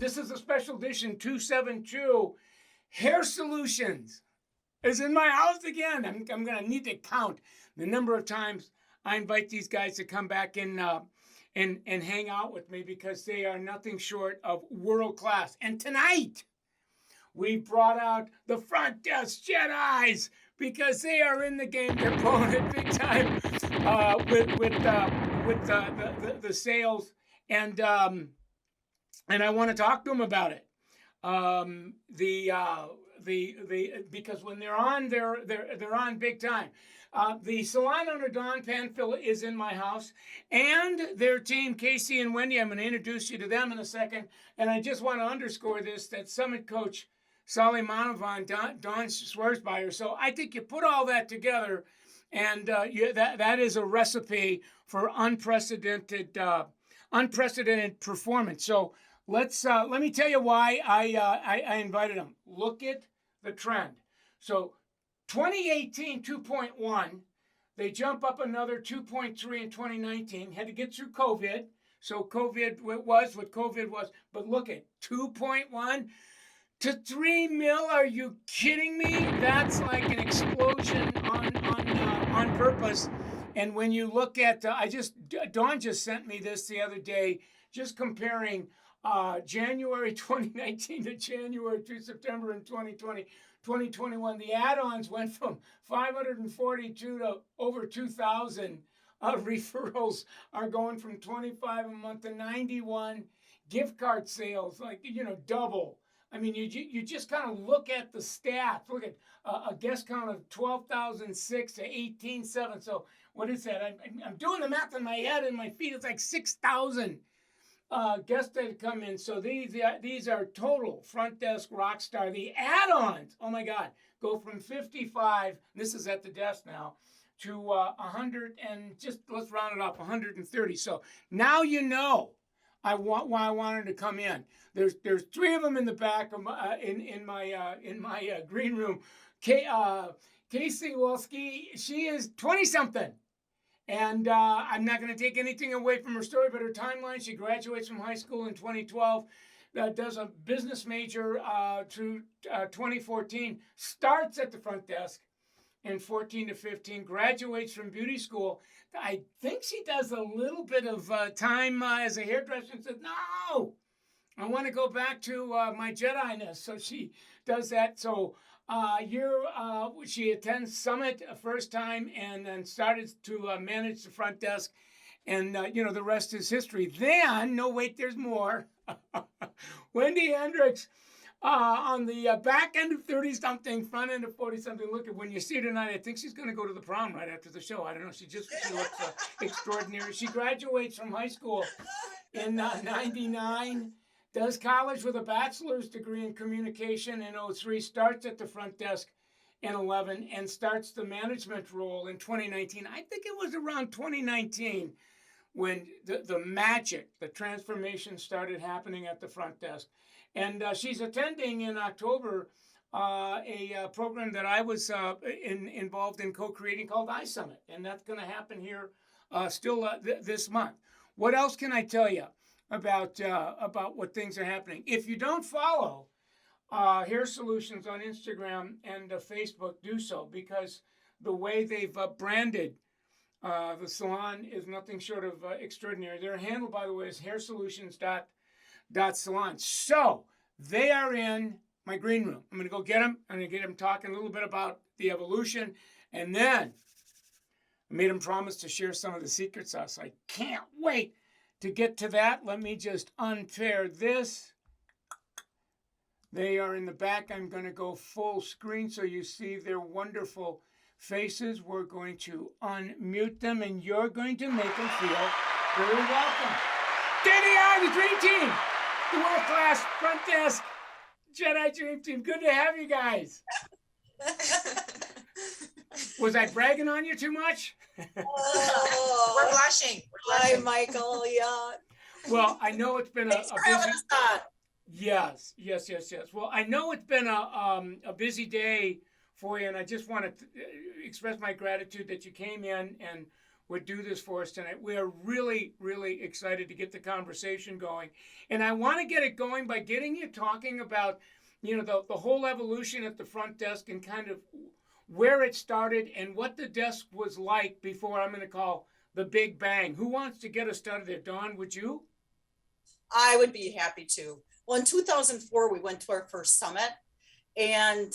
This is a special edition 272. Hair Solutions is in my house again. I'm going to need to count the number of times I invite these guys to come back and hang out with me, because they are nothing short of world class. And tonight, we brought out the front desk Jedis, because they are in the game. They're pulling it big time with the sales, and I want to talk to them about it. Because when they're on, they're on big time. The Salon owner, Panfil, is in my house, and their team, Kaysie and Wendy. I'm going to introduce you to them in a second, and I just want to underscore this, that Summit Coach Salon, Don Schwarzbauer. So I think you put all that together, and that is a recipe for unprecedented performance. So let me tell you why I invited them. Look at the trend. So 2018, 2.1. They jump up another 2.3 in 2019. Had to get through COVID. So COVID was what COVID was. But look at 2.1 to 3 mil. Are you kidding me? That's like an explosion on purpose. And when you look at, Dawn just sent me this the other day, just comparing January 2019 to January to September in 2020, 2021. The add-ons went from 542 to over 2,000. Referrals are going from 25 a month to 91. Gift card sales, double. I mean, you just kind of look at the stats. Look at a guest count of 12,006 to 18,700. So what is that? I'm doing the math in my head and my feet. It's like 6,000 guests that come in. So these are total front desk rock star. The add-ons, oh my God, go from 55. This is at the desk now, to 100 and just let's round it up, 130. So now you know why I wanted to come in. There's 3 of them in the back of in my green room. Kaysie Wolski, she is 20-something. And I'm not going to take anything away from her story, but her timeline: she graduates from high school in 2012, does a business major through 2014, starts at the front desk in 14 to 15, graduates from beauty school. I think she does a little bit of time as a hairdresser and said, no, I want to go back to my Jedi-ness. So she does that. So she attends Summit first time, and then started to manage the front desk. And, the rest is history. Then, no, wait, there's more. Wendy Hendrix, on the back end of 30-something, front end of 40-something. Look, at when you see her tonight, I think she's going to go to the prom right after the show. I don't know. She looks extraordinary. She graduates from high school in 99. Does college with a bachelor's degree in communication in 03, starts at the front desk in 11, and starts the management role in 2019. I think it was around 2019 when the magic, the transformation started happening at the front desk. And she's attending in October a program that I was involved in co-creating called iSummit. And that's going to happen here this month. What else can I tell you about what things are happening? If you don't follow Hair Solutions on Instagram and Facebook, do so, because the way they've branded the salon is nothing short of extraordinary. Their handle, by the way, is hairsolutions.salon. So they are in my green room. I'm going to go get them. I'm going to get them talking a little bit about the evolution, and then I made them promise to share some of the secret sauce. I can't wait to get to that. Let me just unpair this. They are in the back. I'm going to go full screen so you see their wonderful faces. We're going to unmute them, and you're going to make them feel very welcome. There they are, the dream team, the world-class front desk Jedi dream team. Good to have you guys. Was I bragging on you too much? Oh, we're blushing. Hi, Michael. Yeah. Well, I know it's been a busy. Yes. Well, I know it's been a busy day for you, and I just want to express my gratitude that you came in, and would do this for us tonight. We are really, really excited to get the conversation going. And I want to get it going by getting you talking about, the whole evolution at the front desk and kind of where it started and what the desk was like before I'm going to call the Big Bang. Who wants to get us started there? Dawn, would you? I would be happy to. Well, in 2004, we went to our first summit, and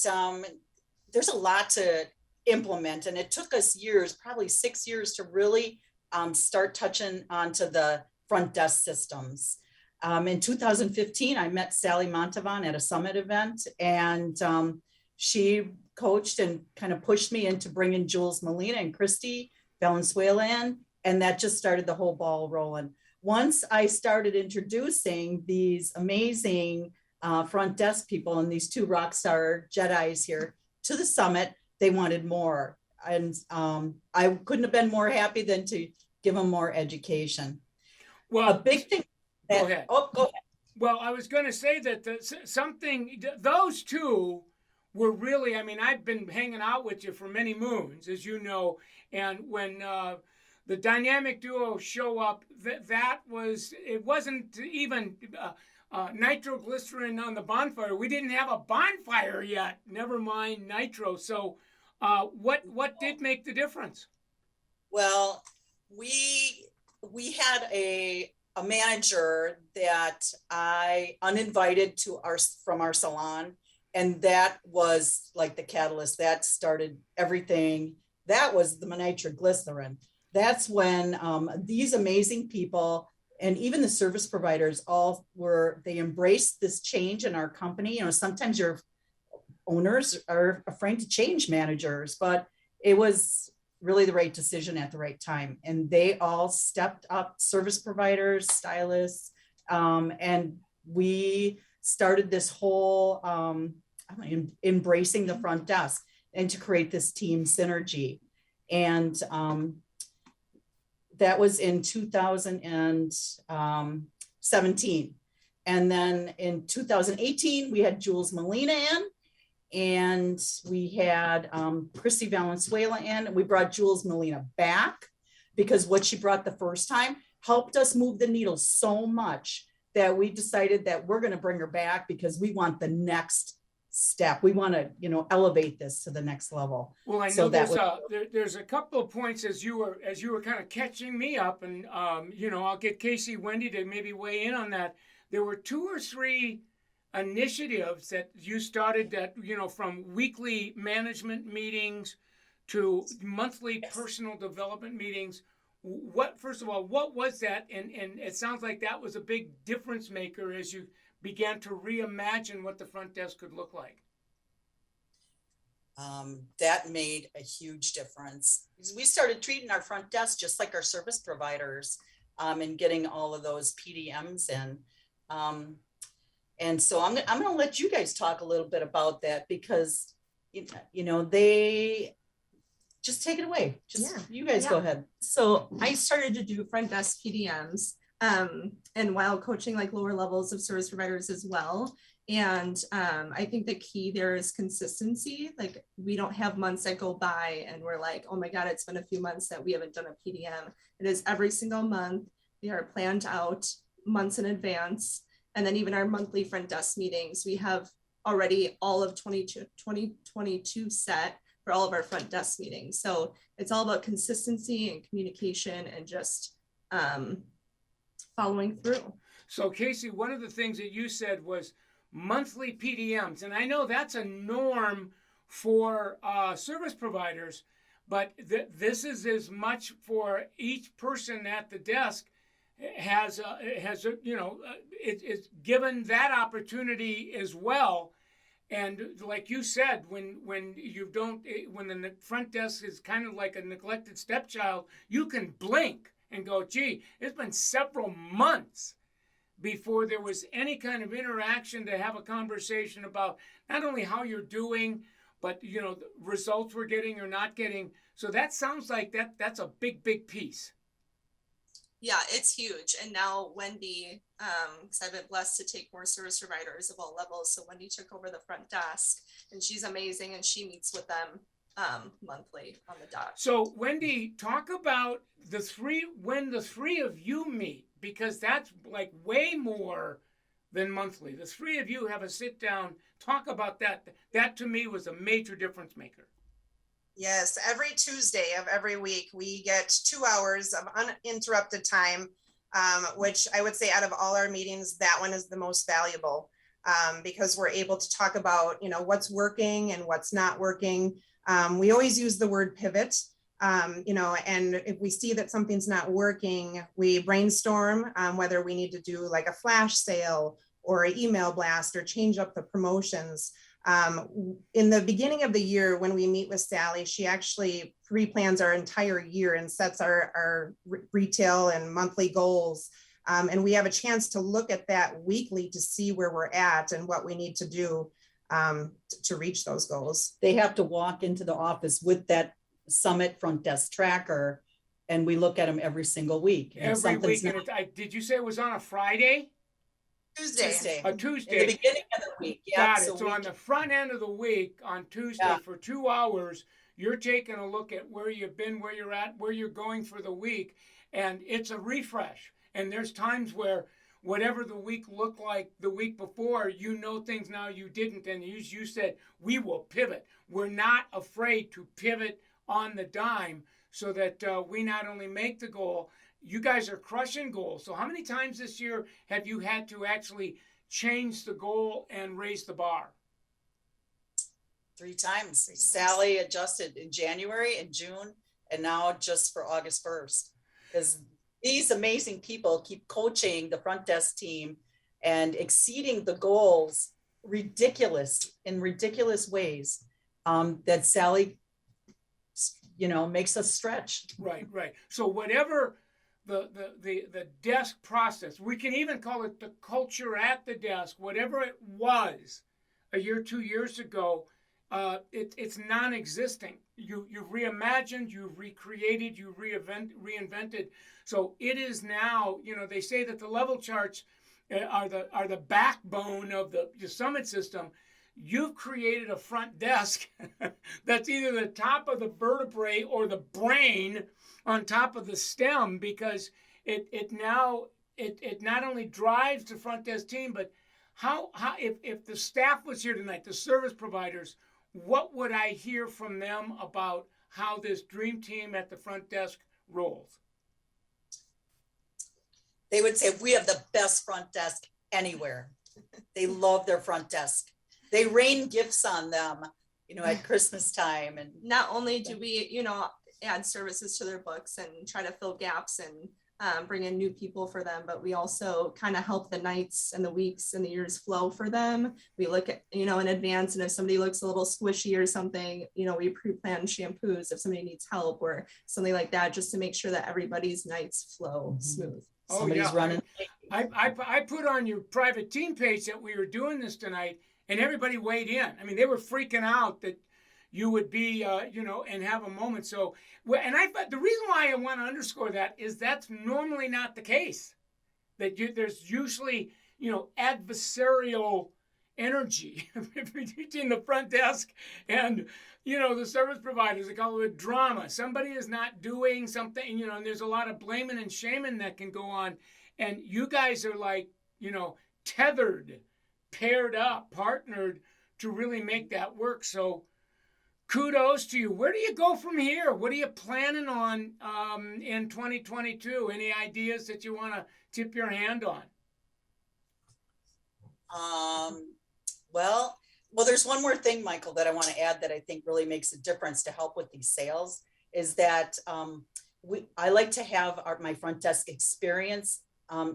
there's a lot to implement, and it took us years, probably 6 years, to really start touching onto the front desk systems. In 2015, I met Sally Montavon at a summit event, and she coached and kind of pushed me into bringing Jules Molina and Christy Valenzuela in, and that just started the whole ball rolling. Once I started introducing these amazing front desk people and these two rock star Jedis here to the summit, they wanted more. And I couldn't have been more happy than to give them more education. Well, a big thing. Go ahead. Oh, go ahead. Well, I was going to say that those two were really, I've been hanging out with you for many moons, as you know, and when the dynamic duo show up, it wasn't even nitroglycerin on the bonfire. We didn't have a bonfire yet, never mind nitro. So what did make the difference? Well, we had a manager that I uninvited from our salon, and that was like the catalyst that started everything. That was the nitroglycerin. That's when these amazing people and even the service providers they embraced this change in our company. Sometimes your owners are afraid to change managers, but it was really the right decision at the right time. And they all stepped up, service providers, stylists, and we started this whole embracing the front desk and to create this team synergy. And that was in 2017. And then in 2018, we had Jules Molina in, and we had Christy Valenzuela in. We brought Jules Molina back because what she brought the first time helped us move the needle so much that we decided that we're going to bring her back because we want the next step. We want to, elevate this to the next level. Well, I know there's a couple of points as you were kind of catching me up, and I'll get Kaysie, Wendy to maybe weigh in on that. There were 2 or 3 initiatives that you started that, from weekly management meetings to monthly personal development meetings. First of all, what was that? And it sounds like that was a big difference maker as you began to reimagine what the front desk could look like. That made a huge difference. We started treating our front desk just like our service providers, and getting all of those PDMs in. And so I'm going to let you guys talk a little bit about that because, they just take it away. You guys go ahead. So I started to do front desk PDMs, and while coaching like lower levels of service providers as well. And I think the key there is consistency. Like we don't have months that go by and we're like, oh my God, it's been a few months that we haven't done a PDM. It is every single month. They are planned out months in advance. And then even our monthly front desk meetings, we have already all of 2022 set for all of our front desk meetings. So it's all about consistency and communication and just following through. So Kaysie, one of the things that you said was monthly PDMs. And I know that's a norm for service providers, but this is as much for each person at the desk it's given that opportunity as well. And like you said, when the front desk is kind of like a neglected stepchild, you can blink and go, gee, it's been several months before there was any kind of interaction to have a conversation about not only how you're doing, but the results we're getting or not getting. So that sounds like that's a big piece. Yeah, it's huge. And now Wendy, because I've been blessed to take more service providers of all levels. So Wendy took over the front desk and she's amazing and she meets with them monthly on the dot. So Wendy, talk about when the three of you meet, because that's like way more than monthly. The three of you have a sit down, talk about that. That to me was a major difference maker. Yes, every Tuesday of every week, we get 2 hours of uninterrupted time, which I would say out of all our meetings, that one is the most valuable, because we're able to talk about, what's working and what's not working. We always use the word pivot, and if we see that something's not working, we brainstorm whether we need to do like a flash sale or an email blast or change up the promotions. In the beginning of the year, when we meet with Sally, she actually pre-plans our entire year and sets our retail and monthly goals. And we have a chance to look at that weekly to see where we're at and what we need to do to reach those goals. They have to walk into the office with that Summit front desk tracker, and we look at them every single week. Every week. Did you say it was on a Friday? Tuesday. A Tuesday. In the beginning of the week. Yeah. Got it. So on the front end of the week, on Tuesday, for 2 hours, you're taking a look at where you've been, where you're at, where you're going for the week, and it's a refresh. And there's times where whatever the week looked like the week before, things now you didn't. And you said, we will pivot. We're not afraid to pivot on the dime so that we not only make the goal. You guys are crushing goals. So how many times this year have you had to actually change the goal and raise the bar? 3 times. Sally adjusted in January and June, and now just for August 1st. Because these amazing people keep coaching the front desk team and exceeding the goals in ridiculous ways that Sally, makes us stretch. Right. So whatever the desk process, we can even call it the culture at the desk, whatever it was a year, 2 years ago, it's non-existent. You've reimagined, you've recreated, you've reinvented. So it is now, they say that the level charts are the backbone of the Summit system. You've created a front desk that's either the top of the vertebrae or the brain on top of the stem, because it not only drives the front desk team, but how if the staff was here tonight, the service providers, what would I hear from them about how this dream team at the front desk rolls? They would say, we have the best front desk anywhere. They love their front desk. They rain gifts on them, at Christmas time. And not only do we, add services to their books and try to fill gaps and bring in new people for them, but we also kind of help the nights and the weeks and the years flow for them. We look at, in advance, and if somebody looks a little squishy or something, we pre-plan shampoos if somebody needs help or something like that, just to make sure that everybody's nights flow smooth. Somebody's running. I put on your private team page that we were doing this tonight, and everybody weighed in. I mean, they were freaking out that you would be, and have a moment. So, and the reason why I want to underscore that is that's normally not the case. That there's usually, adversarial energy between the front desk and, the service providers. They call it drama. Somebody is not doing something, and there's a lot of blaming and shaming that can go on. And you guys are like, tethered, paired up, partnered to really make that work. So kudos to you. Where do you go from here? What are you planning on in 2022? Any ideas that you want to tip your hand on? Well, there's one more thing, Michael, that I want to add that I think really makes a difference to help with these sales is that I like to have my front desk experience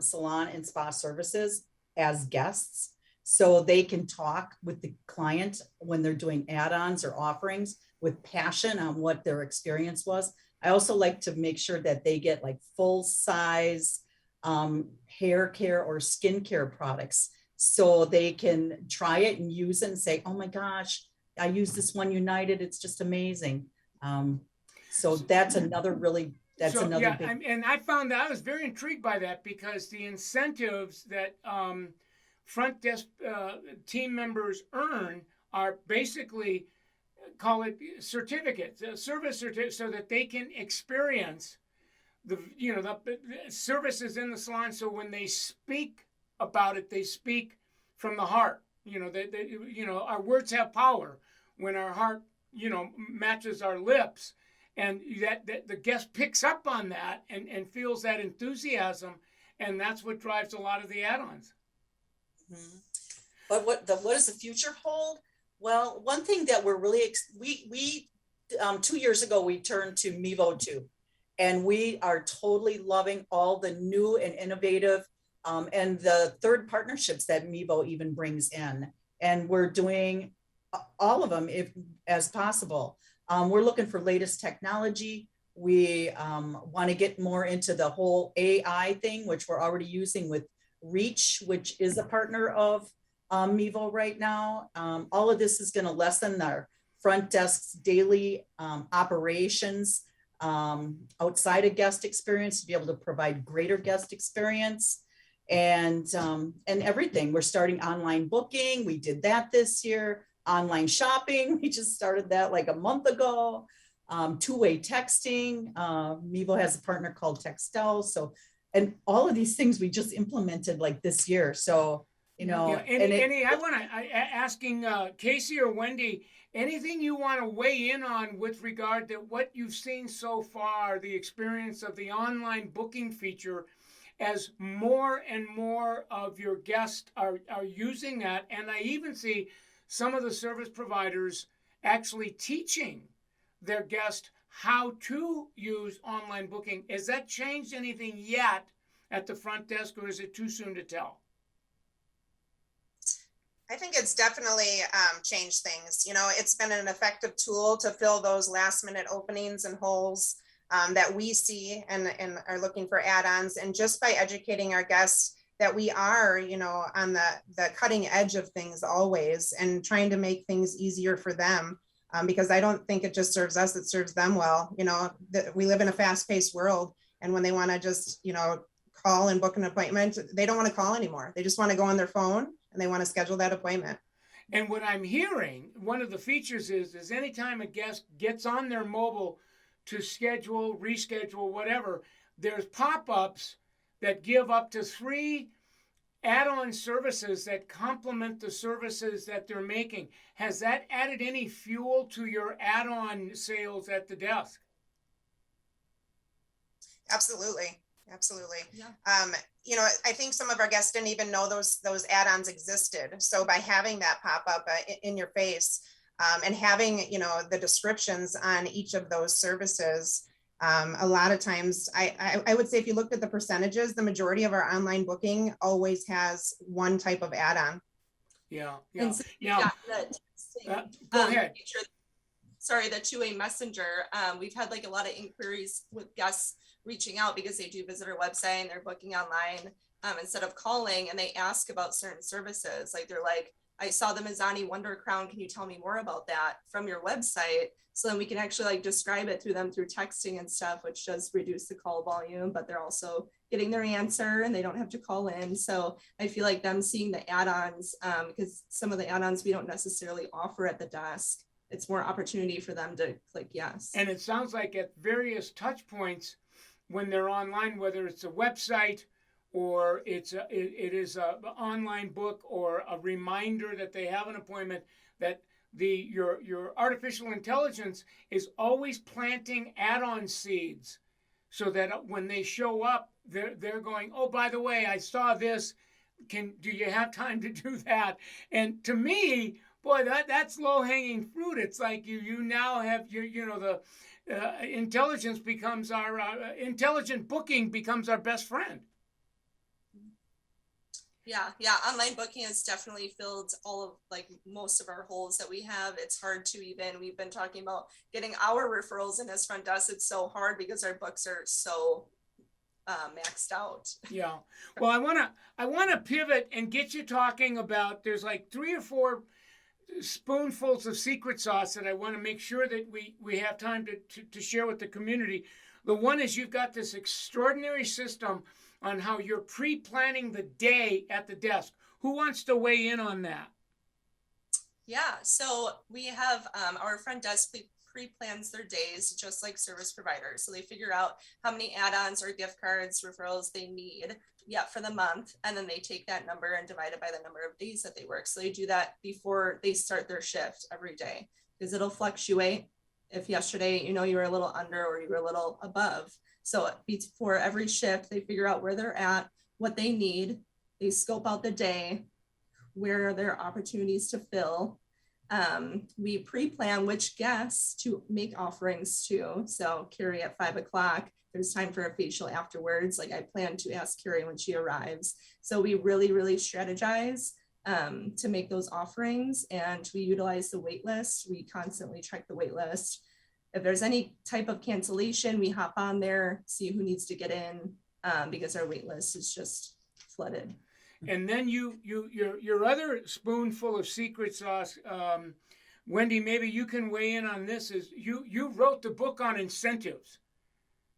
salon and spa services as guests, so they can talk with the client when they're doing add-ons or offerings with passion on what their experience was. I also like to make sure that they get like full size hair care or skincare products, so they can try it and use it and say, oh my gosh, I use this one United, it's just amazing. So that's another big. And I found that I was very intrigued by that, because the incentives that front desk team members earn are basically call it certificates, service certificate, so that they can experience the services in the salon. So when they speak about it, they speak from the heart. Our words have power when our heart matches our lips, and that the guest picks up on that and feels that enthusiasm, and that's what drives a lot of the add-ons. Mm-hmm. But what does the future hold? Well, one thing that we're really we 2 years ago we turned to Mevo 2, and we are totally loving all the new and innovative and the third partnerships that Mevo even brings in, and we're doing all of them as possible. We're looking for latest technology. We want to get more into the whole AI thing, which we're already using with Reach, which is a partner of Mevo right now. All of this is going to lessen our front desk's daily operations outside of guest experience, to be able to provide greater guest experience and everything. We're starting online booking. We did that this year. Online shopping, we just started that like a month ago. Two-way texting. Mevo has a partner called Textel. So, and all of these things we just implemented like this year. So, I want to asking Kaysie or Wendy, anything you want to weigh in on with regard to what you've seen so far, the experience of the online booking feature, as more and more of your guests are using that, and I even see some of the service providers actually teaching their guests how to use online booking. Has that changed anything yet at the front desk, or is it too soon to tell? I think it's definitely changed things. It's been an effective tool to fill those last minute openings and holes that we see and are looking for add-ons. And just by educating our guests that we are, on the cutting edge of things always, and trying to make things easier for them, because I don't think it just serves us, it serves them well. We live in a fast-paced world, and when they want to just, call and book an appointment, they don't want to call anymore. They just want to go on their phone and they want to schedule that appointment. And what I'm hearing, one of the features is anytime a guest gets on their mobile to schedule, reschedule, whatever, there's pop-ups that give up to 3 add-on services that complement the services that they're making. Has that added any fuel to your add-on sales at the desk? Absolutely. Yeah. I think some of our guests didn't even know those add-ons existed. So by having that pop up in your face and having, the descriptions on each of those services, a lot of times I would say if you looked at the percentages, the majority of our online booking always has one type of add-on. Yeah. Go ahead. Sorry, the two-way messenger. We've had like a lot of inquiries with guests reaching out because they do visit our website and they're booking online instead of calling, and they ask about certain services. Like they're like, I saw the Mazzani Wonder Crown. Can you tell me more about that from your website? So then we can actually like describe it through them through texting and stuff, which does reduce the call volume, but they're also getting their answer and they don't have to call in. So I feel like them seeing the add-ons, because some of the add-ons we don't necessarily offer at the desk. It's more opportunity for them to click yes. And it sounds like at various touch points when they're online, whether it's a website or it is an online book or a reminder that they have an appointment, that your artificial intelligence is always planting add-on seeds, so that when they show up, they're going, oh, by the way, I saw this. Do you have time to do that? And to me, boy, that's low-hanging fruit. It's like you now have the intelligence becomes our intelligent booking becomes our best friend. Yeah. Online booking has definitely filled all of like most of our holes that we have. It's hard to we've been talking about getting our referrals in as front desk. It's so hard because our books are so maxed out. Yeah. Well, I wanna pivot and get you talking about, there's like 3 or 4 spoonfuls of secret sauce that I want to make sure that we have time to share with the community. The one is you've got this extraordinary system on how you're pre-planning the day at the desk. Who wants to weigh in on that? Yeah, so we have our front desk pre-plans their days just like service providers. So they figure out how many add-ons or gift cards, referrals they need for the month. And then they take that number and divide it by the number of days that they work. So they do that before they start their shift every day because it'll fluctuate. If yesterday, you were a little under or you were a little above. So before every shift, they figure out where they're at, what they need. They scope out the day, where are there opportunities to fill. We pre-plan which guests to make offerings to. So Carrie at 5 o'clock, there's time for a facial afterwards. Like I plan to ask Carrie when she arrives. So we really, really strategize to make those offerings, and we utilize the wait list. We constantly check the wait list. If there's any type of cancellation, we hop on there, see who needs to get in, because our wait list is just flooded. And then your other spoonful of secret sauce, Wendy, maybe you can weigh in on this. Is you wrote the book on incentives,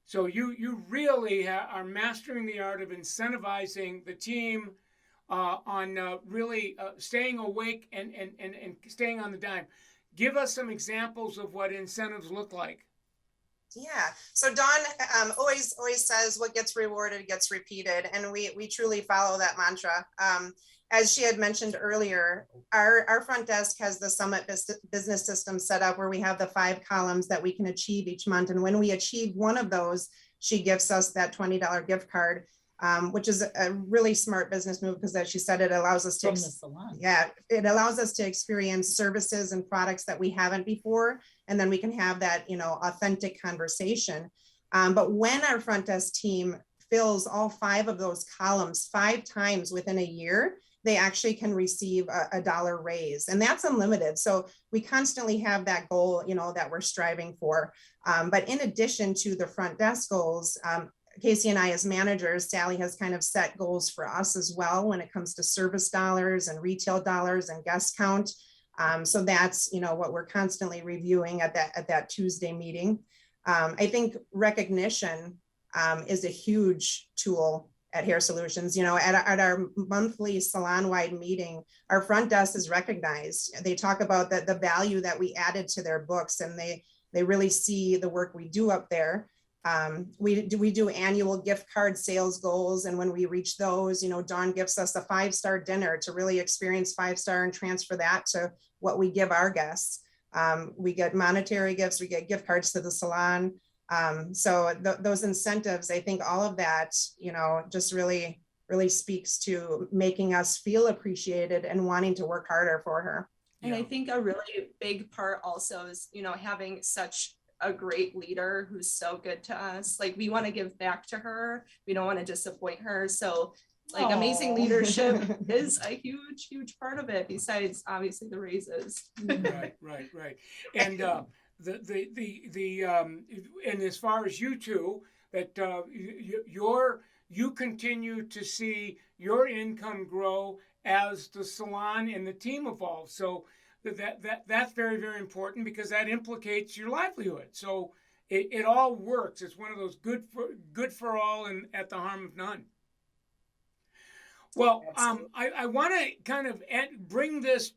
so you really are mastering the art of incentivizing the team on really staying awake and staying on the dime. Give us some examples of what incentives look like. Yeah. So Dawn always says what gets rewarded gets repeated. And we truly follow that mantra. As she had mentioned earlier, our front desk has the Summit business system set up where we have the 5 columns that we can achieve each month. And when we achieve one of those, she gifts us that $20 gift card, which is a really smart business move because, as she said, it allows us to From the salon. it allows us to experience services and products that we haven't before, and then we can have that authentic conversation. But when our front desk team fills all 5 of those columns 5 times within a year, they actually can receive a dollar raise, and that's unlimited. So we constantly have that goal, that we're striving for. But in addition to the front desk goals, Kaysie and I, as managers, Sally has kind of set goals for us as well when it comes to service dollars and retail dollars and guest count. So that's, what we're constantly reviewing at that Tuesday meeting. I think recognition is a huge tool at Hair Solutions. At our monthly salon-wide meeting, our front desk is recognized. They talk about the value that we added to their books, and they really see the work we do up there. We do annual gift card sales goals, and when we reach those, Dawn gives us a 5-star dinner to really experience 5-star and transfer that to what we give our guests. We get monetary gifts, we get gift cards to the salon. So those incentives, I think all of that, just really speaks to making us feel appreciated and wanting to work harder for her. And I think a really big part also is, having such a great leader who's so good to us. Like, we want to give back to her. We don't want to disappoint her. So amazing leadership is a huge part of it, besides obviously the raises. Right. And and as far as you two, that you continue to see your income grow as the salon and the team evolve. So that's very, very important, because that implicates your livelihood. So it all works. It's one of those good for all and at the harm of none. Well, I want to kind of bring this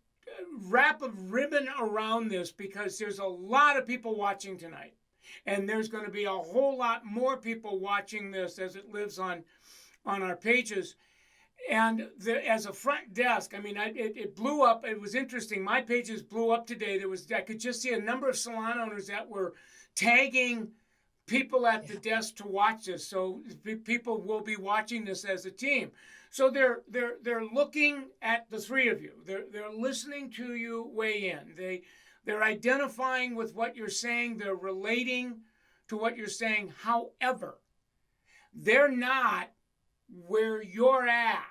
wrap a ribbon around this, because there's a lot of people watching tonight, and there's going to be a whole lot more people watching this as it lives on our pages. And as a front desk, I mean, it blew up. It was interesting. My pages blew up today. I could just see a number of salon owners that were tagging people at the desk to watch this. So people will be watching this as a team. So they're looking at the 3 of you. They're listening to you weigh in. They're identifying with what you're saying. They're relating to what you're saying. However, they're not where you're at.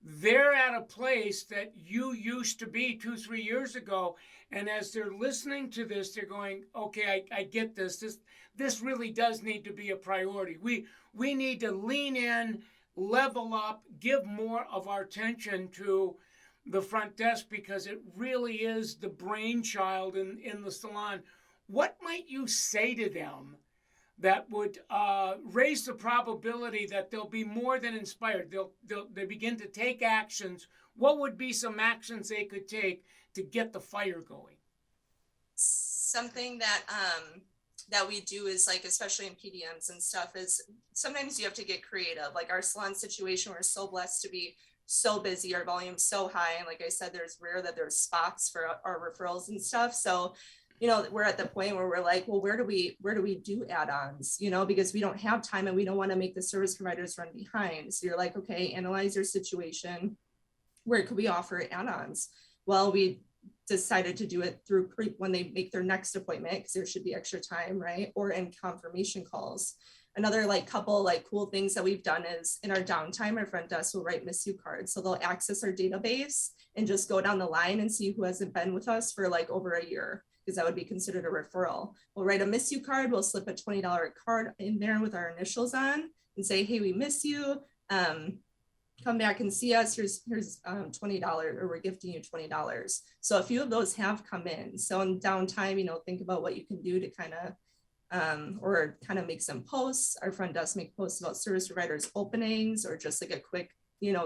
They're at a place that you used to be 2-3 years ago. And as they're listening to this, they're going, okay, I get this. This really does need to be a priority. We need to lean in, level up, give more of our attention to the front desk, because it really is the brainchild in the salon. What might you say to them that would raise the probability that they'll be more than inspired? They begin to take actions. What would be some actions they could take to get the fire going? Something that we do is like, especially in PDMs and stuff, is sometimes you have to get creative. Like our salon situation, we're so blessed to be so busy, our volume's so high, and like I said, there's rare that there's spots for our referrals and stuff. So we're at the point where we're like, well, where do we do add-ons, because we don't have time and we don't want to make the service providers run behind. So you're like, okay, analyze your situation. Where could we offer add-ons? Well, we decided to do it through when they make their next appointment, because there should be extra time, right? Or in confirmation calls. Another couple cool things that we've done is in our downtime, our front desk will write miss you cards. So they'll access our database and just go down the line and see who hasn't been with us for over a year, because that would be considered a referral. We'll write a miss you card. We'll slip a $20 card in there with our initials on and say, hey, we miss you. Come back and see us. Here's $20, or we're gifting you $20. So a few of those have come in. So in downtime, think about what you can do to kind of make some posts. Our front desk make posts about service providers openings, or just a quick,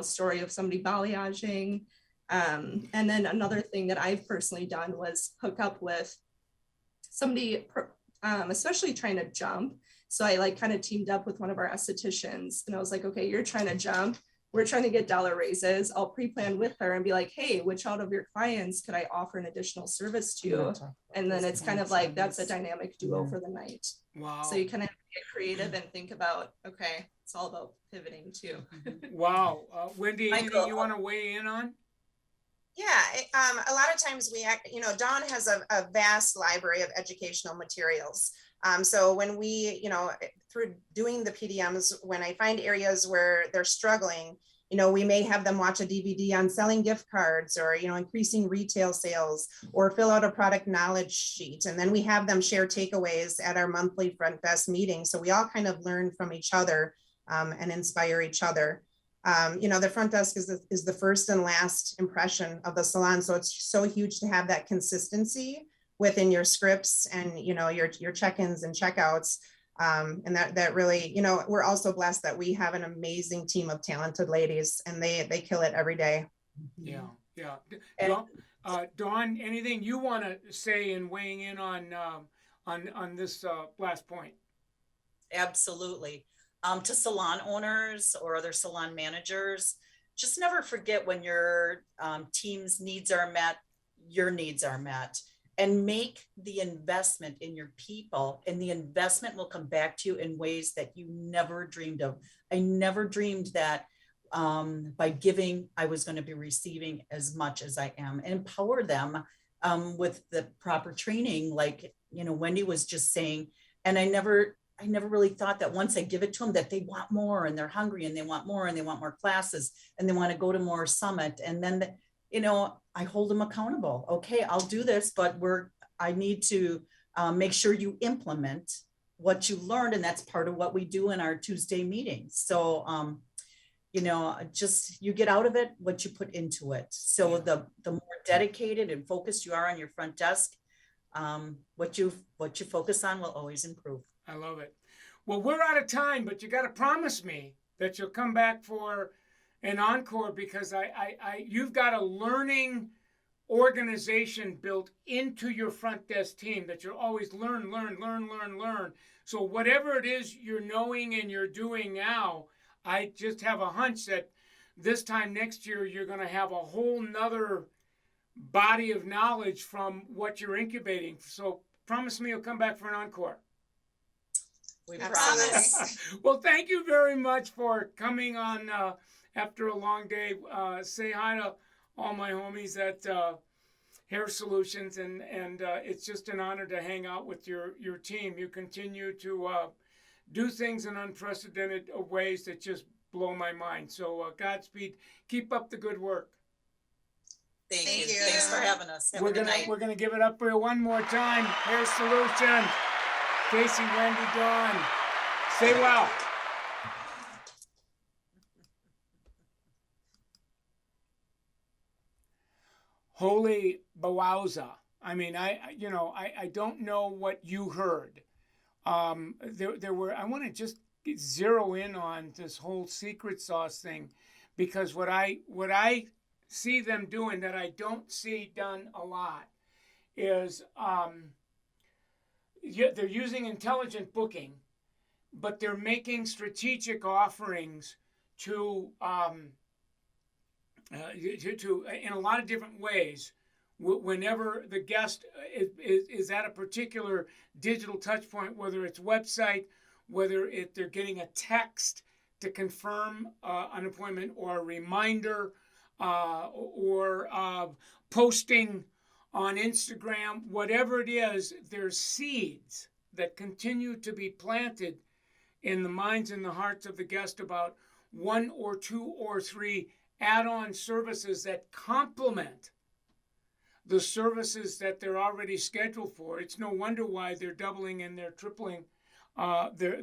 story of somebody balayaging. And then another thing that I've personally done was hook up with somebody, especially trying to jump. So I kind of teamed up with one of our estheticians, and I was like, okay, you're trying to jump. We're trying to get dollar raises. I'll pre-plan with her and be like, hey, which out of your clients could I offer an additional service to? And then it's kind of like, that's a dynamic duo for the night. Wow. So you kind of have to get creative and think about, okay, it's all about pivoting too. Wow. Wendy, anything you want to weigh in on? Yeah, a lot of times Dawn has a vast library of educational materials. So when we, through doing the PDMs, when I find areas where they're struggling, we may have them watch a DVD on selling gift cards, or, increasing retail sales, or fill out a product knowledge sheet. And then we have them share takeaways at our monthly front desk meeting. So we all kind of learn from each other and inspire each other. The front desk is the first and last impression of the salon. So it's so huge to have that consistency within your scripts and, your check-ins and checkouts. And that really, we're also blessed that we have an amazing team of talented ladies, and they kill it every day. Yeah. Yeah. Dawn, anything you want to say in weighing in on this last point? Absolutely. To salon owners or other salon managers, just never forget, when your team's needs are met, your needs are met, and make the investment in your people, and the investment will come back to you in ways that you never dreamed of. I never dreamed that by giving, I was going to be receiving as much as I am, and empower them with the proper training. Like, Wendy was just saying, and I never really thought that once I give it to them, that they want more, and they're hungry, and they want more, and they want more classes, and they want to go to more summit. And then, I hold them accountable. Okay, I'll do this, but I need to make sure you implement what you learned. And that's part of what we do in our Tuesday meetings. So, just, you get out of it what you put into it. So the more dedicated and focused you are on your front desk, what you focus on will always improve. I love it. Well, we're out of time, but you got to promise me that you'll come back for an encore, because you've got a learning organization built into your front desk team, that you'll always learn. So whatever it is you're knowing and you're doing now, I just have a hunch that this time next year, you're going to have a whole nother body of knowledge from what you're incubating. So promise me you'll come back for an encore. We promise. Well, thank you very much for coming on after a long day. Say hi to all my homies at Hair Solutions, and it's just an honor to hang out with your team. You continue to do things in unprecedented ways that just blow my mind. So Godspeed. Keep up the good work. Thank you. Thanks for having us. Have a good night. We're gonna give it up for you one more time. Hair Solutions. Kaysie, Wendy, Dawn. Stay well. Holy Bowowza. I mean, I don't know what you heard, there were, I want to just zero in on this whole secret sauce thing, because what I see them doing that I don't see done a lot is they're using intelligent booking, but they're making strategic offerings to in a lot of different ways. Whenever the guest is at a particular digital touch point, whether it's website, whether they're getting a text to confirm an appointment, or a reminder, or posting on Instagram, whatever it is, there's seeds that continue to be planted in the minds and the hearts of the guest about one or two or three add-on services that complement the services that they're already scheduled for. It's no wonder why they're doubling and they're tripling their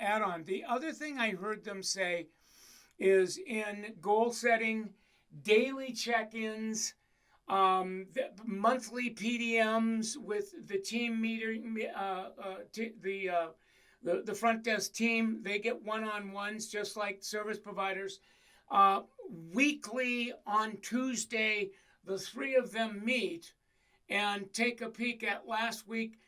add-on. The other thing I heard them say is in goal setting, daily check-ins, monthly PDMs with the team meeting, the front desk team. They get one-on-ones just like service providers. Weekly on Tuesday, the three of them meet and take a peek at last week,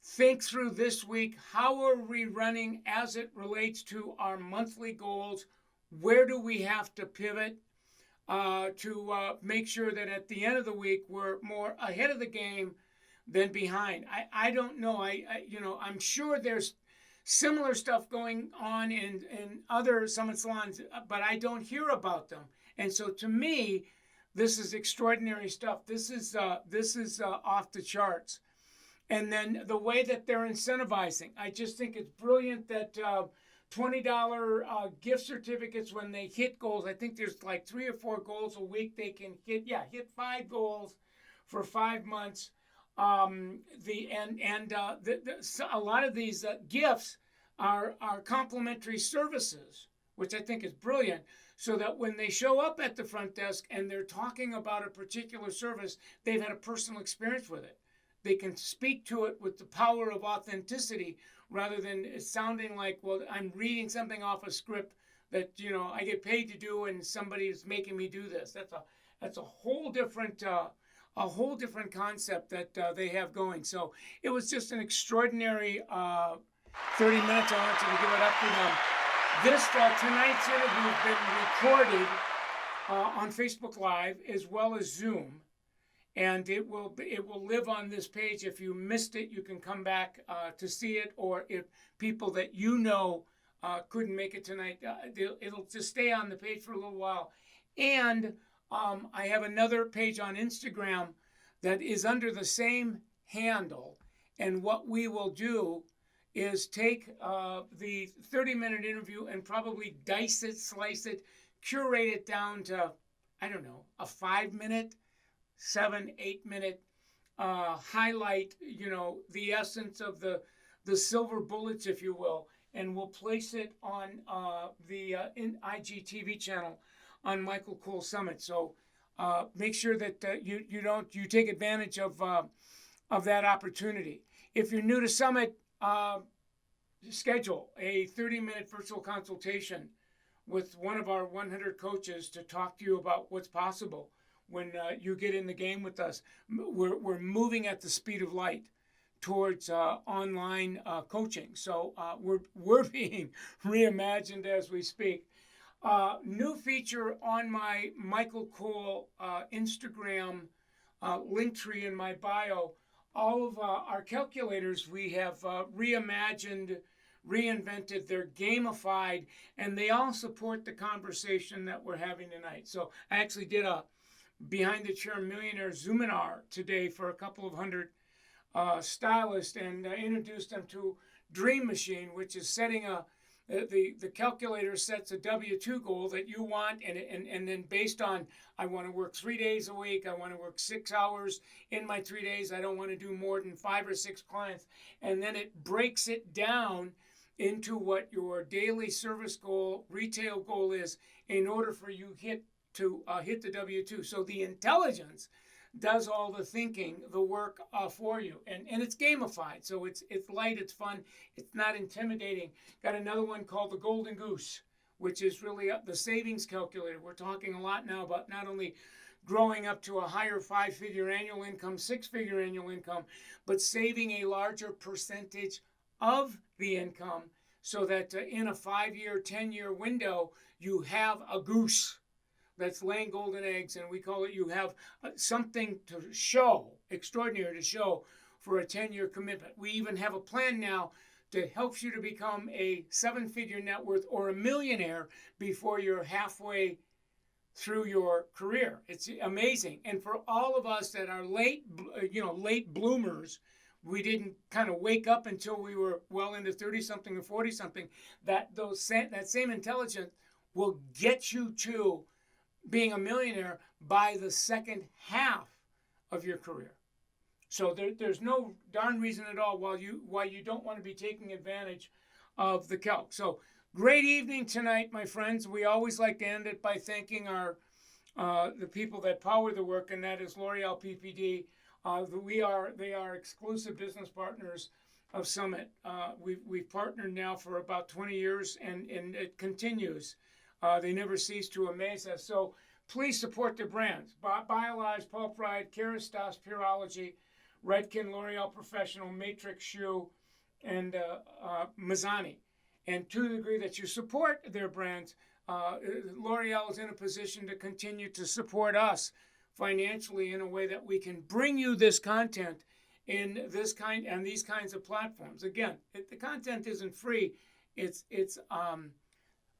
think through this week. How are we running as it relates to our monthly goals? Where do we have to pivot to make sure that at the end of the week we're more ahead of the game than behind? I don't know. I'm sure there's similar stuff going on in other Summit salons, but I don't hear about them. And so to me, this is extraordinary stuff. This is off the charts. And then the way that they're incentivizing, I just think it's brilliant that $20 gift certificates when they hit goals. I think there's like 3 or 4 goals a week they can hit. Yeah, hit 5 goals for 5 months. A lot of these gifts are complimentary services, which I think is brilliant, so that when they show up at the front desk and they're talking about a particular service, they've had a personal experience with it. They can speak to it with the power of authenticity, rather than it sounding like, well, I'm reading something off a script that I get paid to do, and somebody is making me do this. That's a whole different concept that they have going. So it was just an extraordinary 30 minutes. I want you to give it up for them. Tonight's interview has been recorded on Facebook Live as well as Zoom, and it will live on this page. If you missed it, you can come back to see it, or if people that couldn't make it tonight, it'll just stay on the page for a little while. And I have another page on Instagram that is under the same handle, and what we will do is take the 30-minute interview and probably dice it, slice it, curate it down to, I don't know, a 5-minute, 7-8-minute highlight, the essence of the silver bullets, if you will, and we'll place it on the IGTV channel on Michael Cole Summit. So make sure that you take advantage of that opportunity. If you're new to Summit, schedule a 30-minute virtual consultation with one of our 100 coaches to talk to you about what's possible when you get in the game with us. We're moving at the speed of light towards online coaching. So we're being reimagined as we speak. New feature on my Michael Cole Instagram link tree in my bio. All of our calculators we have reimagined, reinvented. They're gamified, and they all support the conversation that we're having tonight. So I actually did a Behind the Chair Millionaire Zoominar today for a couple of hundred stylists, and introduced them to Dream Machine, which is setting the calculator sets a W-2 goal that you want, and then based on, I want to work 3 days a week, I want to work 6 hours in my 3 days, I don't want to do more than 5 or 6 clients, and then it breaks it down into what your daily service goal, retail goal is, in order for you to hit the W-2. So the intelligence does all the thinking, the work for you. And it's gamified. So it's light, it's fun, it's not intimidating. Got another one called the Golden Goose, which is really the savings calculator. We're talking a lot now about not only growing up to a higher 5-figure annual income, 6-figure annual income, but saving a larger percentage of the income so that in a 5-year, 10-year window, you have a goose that's laying golden eggs, and we call it, you have something to show, extraordinary to show for a 10-year commitment. We even have a plan now that helps you to become a 7-figure net worth or a millionaire before you're halfway through your career. It's amazing. And for all of us that are late bloomers, we didn't kind of wake up until we were well into 30-something or 40-something, that same intelligence will get you to being a millionaire by the second half of your career. So there's no darn reason at all why you don't want to be taking advantage of the calc. So great evening tonight, my friends. We always like to end it by thanking our the people that power the work, and that is L'Oreal PPD. They are exclusive business partners of Summit. We've partnered now for about 20 years, and it continues. They never cease to amaze us. So please support their brands. Biolize, Paul Pride, Kerastase, Purology, Redken, L'Oreal Professional, Matrix Shoe, and Mazzani. And to the degree that you support their brands, L'Oreal is in a position to continue to support us financially in a way that we can bring you this content in these kinds of platforms. Again, the content isn't free. It's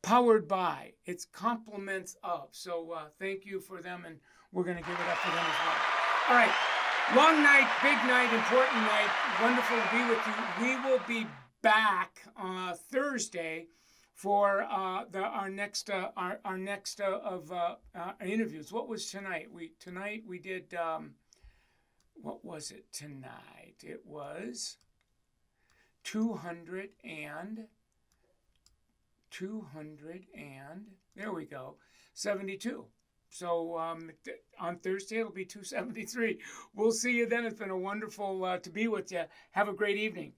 powered by, it's compliments of. So thank you for them, and we're going to give it up for them as well. All right, long night, big night, important night. Wonderful to be with you. We will be back Thursday for our next interviews. What was tonight? Tonight we did. What was it tonight? It was 200 and there we go, 72. So on Thursday it'll be 273. We'll see you then. It's been a wonderful to be with you. Have a great evening.